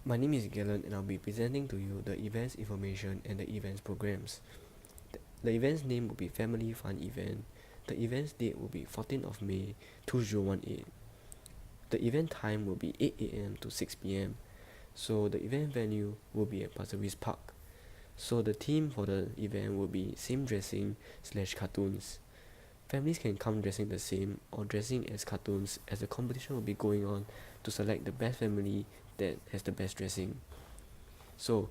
My name is Galen and I'll be presenting to you the events information and the events programs. The event's name will be Family Fun Event. The event's date will be 14th of May 2018. The event time will be 8 a.m. to 6 p.m. So the event venue will be at Pasir Ris Park. So the theme for the event will be same dressing / cartoons. Families can come dressing the same or dressing as cartoons, as the competition will be going on to select the best family that has the best dressing. So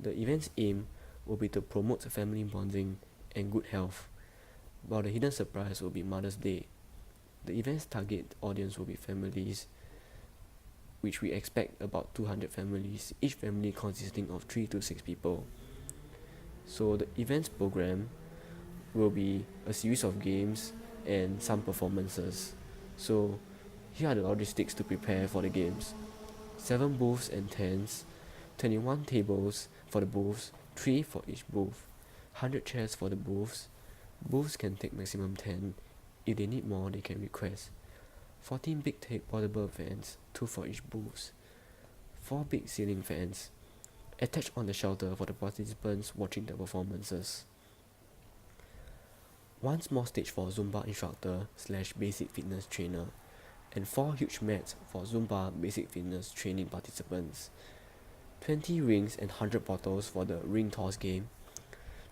the event's aim will be to promote family bonding and good health, while the hidden surprise will be Mother's Day. The event's target audience will be families, which we expect about 200 families, each family consisting of 3 to 6 people. So the event's program will be a series of games and some performances. So here are the logistics to prepare for the games. 7 booths and tents, 21 tables for the booths, 3 for each booth, 100 chairs for the booths. Booths can take maximum 10. If they need more, they can request. 14 big portable fans, 2 for each booth. 4 big ceiling fans attached on the shelter for the participants watching the performances. 1 small stage for Zumba instructor / basic fitness trainer, and 4 huge mats for Zumba basic fitness training participants. 20 rings and 100 bottles for the ring toss game.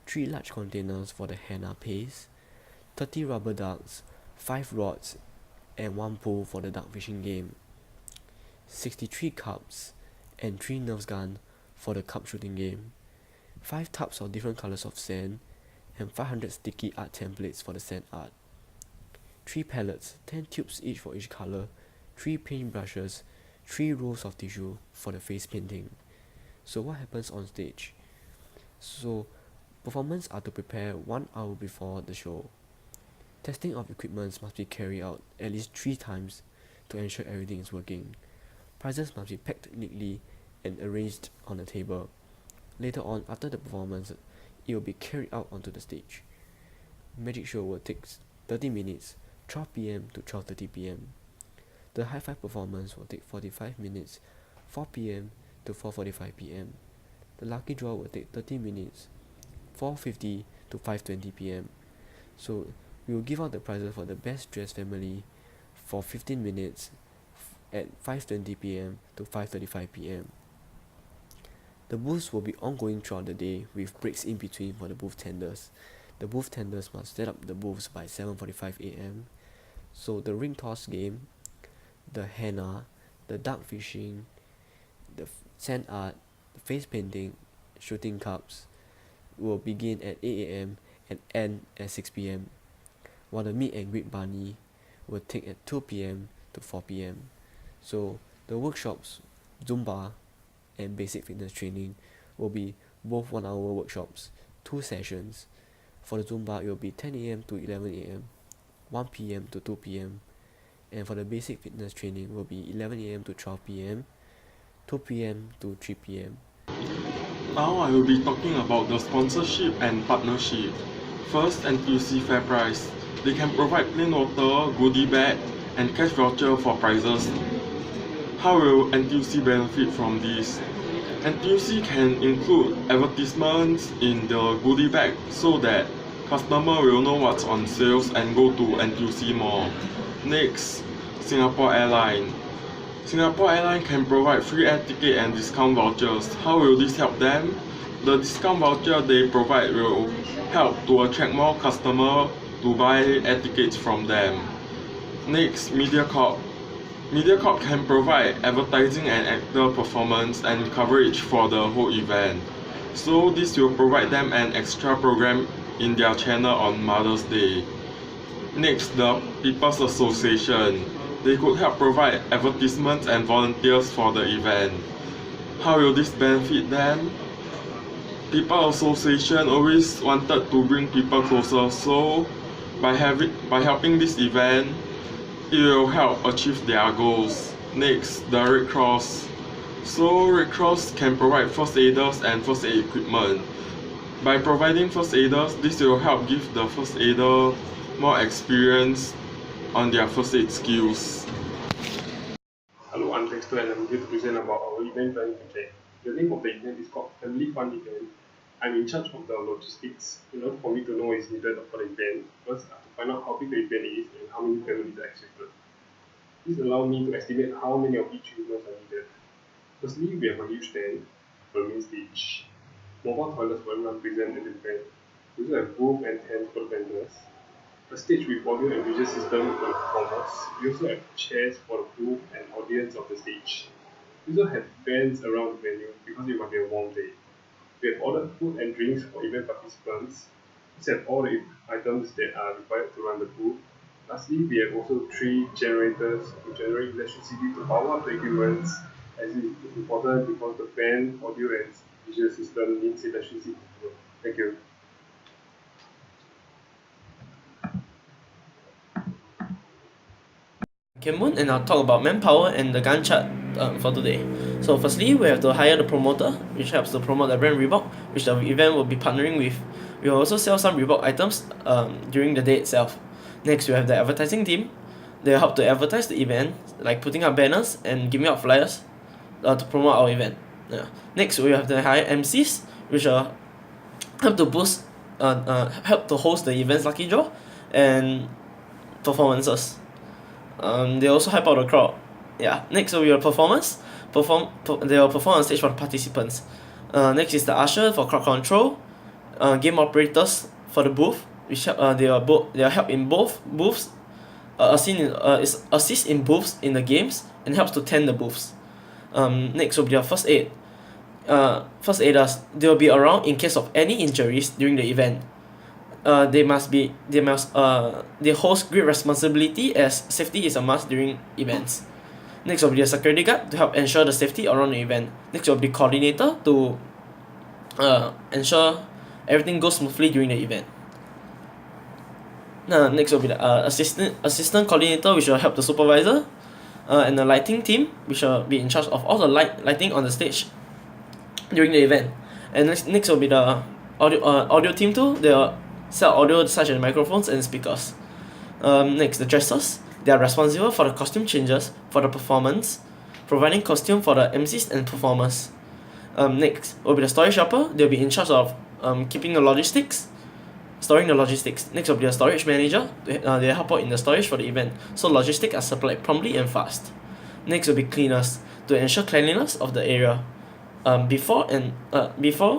3 large containers for the henna paste. 30 rubber ducks, 5 rods, and 1 pole for the duck fishing game. 63 cups and 3 nerf guns for the cup shooting game. 5 tubs of different colors of sand, and 500 sticky art templates for the sand art. 3 pallets, 10 tubes each for each color, 3 paint brushes, 3 rolls of tissue for the face painting. So what happens on stage? So performance are to prepare 1 hour before the show. Testing of equipment must be carried out at least 3 times to ensure everything is working. Prizes must be packed neatly and arranged on the table. Later on, after the performance, it will be carried out onto the stage. Magic show will take 30 minutes, 12 p.m. to 12:30 p.m. The high five performance will take 45 minutes, 4 p.m. to 4:45 p.m. The lucky draw will take 30 minutes, 4:50 to 5:20 p.m. So we will give out the prizes for the best dressed family for 15 minutes at 5:20 p.m. to 5:35 p.m. The booths will be ongoing throughout the day with breaks in between for the booth tenders. The booth tenders must set up the booths by 7:45 a.m. So the ring toss game, the henna, the duck fishing, the sand art, the face painting, shooting cups will begin at 8 a.m. and end at 6 p.m. while the meet and greet bunny will take at 2 p.m. to 4 p.m. So the workshops, Zumba and basic fitness training, will be both 1 hour workshops, 2 sessions. For the Zumba, it will be 10 a.m. to 11 a.m., 1 p.m. to 2 p.m. And for the basic fitness training will be 11 a.m. to 12 p.m., 2 p.m. to 3 p.m. Now I will be talking about the sponsorship and partnership. First, NTUC FairPrice. They can provide plain water, goodie bag, and cash voucher for prizes. How will NTUC benefit from this? NTUC can include advertisements in the goodie bag so that customer will know what's on sales and go to NTUC more. Next, Singapore Airlines. Singapore Airlines can provide free air ticket and discount vouchers. How will this help them? The discount voucher they provide will help to attract more customers to buy air tickets from them. Next, MediaCorp. MediaCorp can provide advertising and actor performance and coverage for the whole event. So this will provide them an extra program in their channel on Mother's Day. Next, the People's Association. They could help provide advertisements and volunteers for the event. How will this benefit them? People Association always wanted to bring people closer, so by helping this event, it will help achieve their goals. Next, the Red Cross. So Red Cross can provide first aiders and first aid equipment. By providing first aiders, this will help give the first aider more experience on their first aid skills. Hello, I'm Tex Dexter and I'm here to present about our event planning project. The name of the event is called Family Fun Event. I'm in charge of the logistics. In order for me to know what is needed for the event, first I have to find out how big the event is and how many families are expected. This allows me to estimate how many of each units are needed. Firstly, we have a huge tent, a main stage, mobile toilets for everyone present at the event. We also have booth and tents for the vendors, a stage with audio and visual system for the performers. We also have chairs for the booth and audience of the stage. We also have fans around the venue because it might be a warm day. We have ordered food and drinks for event participants. We have all the items that are required to run the booth. Lastly, we have also 3 generators to generate electricity to power up the equipment, as it is important because the fan, audio, and visual system needs electricity to work. Thank you. Kim Moon, and I'll talk about manpower and the Gantt chart for today. So firstly, we have to hire the promoter, which helps to promote the brand Reebok, which the event will be partnering with. We will also sell some Reebok items during the day itself. Next, we have the advertising team. They will help to advertise the event, like putting up banners and giving out flyers to promote our event. Yeah. Next, we have the hire MCs, which will help to boost, help to host the event's lucky draw and performances. They also hype out the crowd. Yeah. Next will be the performers. They will perform on stage for the participants. Next is the usher for crowd control. Game operators for the booth, which they will help in both booths. Assist in booths in the games and helps to tend the booths. Next will be the first aid. First aiders, they will be around in case of any injuries during the event. They host great responsibility as safety is a must during events. Next will be the security guard to help ensure the safety around the event. Next will be the coordinator to ensure everything goes smoothly during the event. Next will be the assistant coordinator, which will help the supervisor, and the lighting team, which will be in charge of all the lighting on the stage during the event. And next will be the audio team too. They will sell audio such as microphones and speakers. Next, the dressers. They are responsible for the costume changes for the performance, providing costume for the MCs and performers. Next will be the storage shopper. They'll be in charge of storing the logistics. Next will be the storage manager. They help out in the storage for the event, so logistics are supplied promptly and fast. Next will be cleaners to ensure cleanliness of the area before,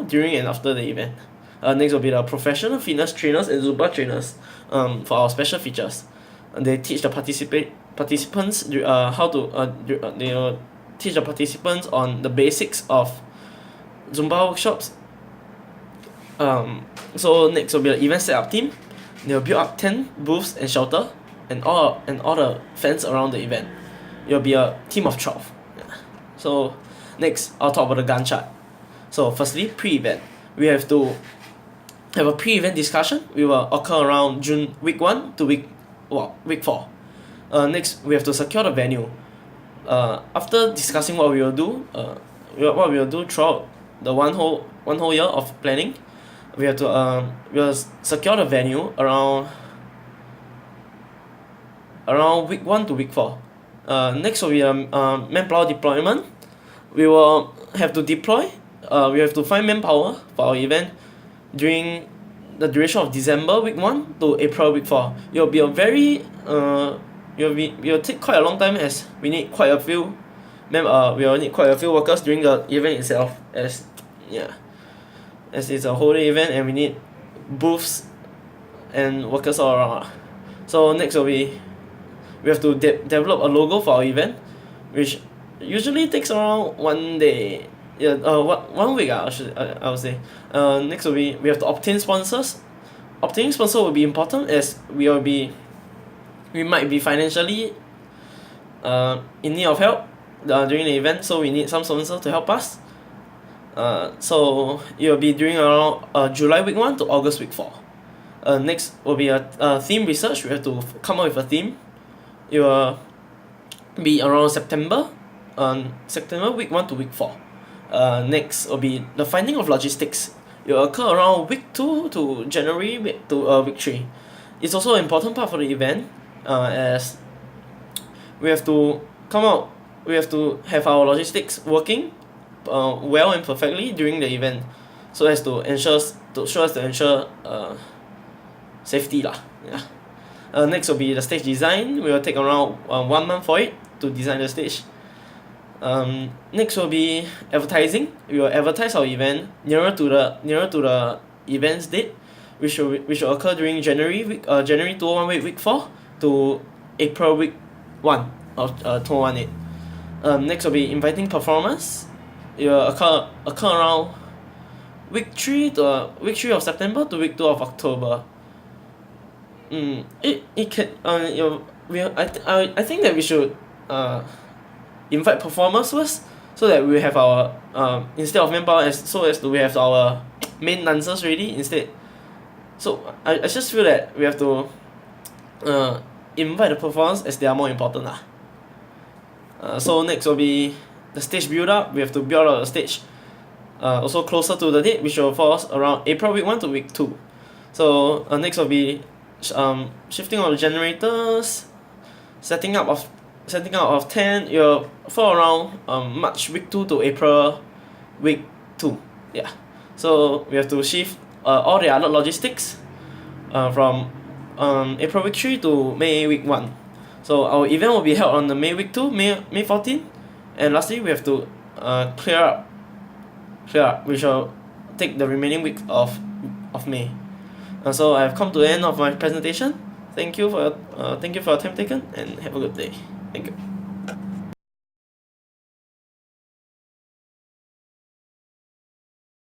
during, and after the event. Next will be the professional fitness trainers and Zumba trainers for our special features. They teach the participants how to they will teach the participants on the basics of Zumba workshops. So next will be the event setup team. They will build up 10 booths and shelter and all the fence around the event. It will be a team of 12. Yeah. So next, I'll talk about the Gantt chart. So firstly, pre-event. We have to have a pre-event discussion. We will occur around June week 1 to week 4. Next, we have to secure the venue. After discussing what we will do throughout the one whole year of planning, we have to secure the venue around week 1 to week 4. Next will be manpower deployment. We will have to deploy. We have to find manpower for our event during the duration of December week 1 to April week 4. It will be a very it will take quite a long time, as we need quite a few workers during the event itself, as it's a whole day event and we need booths and workers all around. So next will be we have to develop a logo for our event, which usually takes around 1 day. 1 week I would say. Next will be we have to obtain sponsors. Obtaining sponsor will be important, as we might be financially in need of help during the event, so we need some sponsors to help us. So it will be during around July week 1 to August week 4. Next will be a theme research. We have to come up with a theme. It will be around September week 1 to week 4. Next will be the finding of logistics. It will occur around week 2 to January week 3. It's also an important part for the event, as we have to come out we have to have our logistics working well and perfectly during the event, so as to ensure safety lah. Yeah. Next will be the stage design. We will take around 1 month for it to design the stage. Next will be advertising. We will advertise our event nearer to the event's date, which will occur during January 2018 week 4 to April week 1 of 2018. Next will be inviting performers. It will occur around week 3 of September to week 2 of October. It can I think that we should invite performers first, so that we have our instead of manpower, we have our main dancers ready instead. So I just feel that we have to invite the performers as they are more important lah. So next will be the stage build up. We have to build out the stage also closer to the date, which will fall around April week 1 to week 2. So next will be shifting of the generators, setting up of tent. It will fall around March week 2 to April week 2. Yeah. So we have to shift all the other logistics from April week 3 to May week 1. So our event will be held on the May week 2, May 14, and lastly we have to clear up. We shall take the remaining week of May. So I have come to the end of my presentation. Thank you for your time taken, and have a good day. Thank you.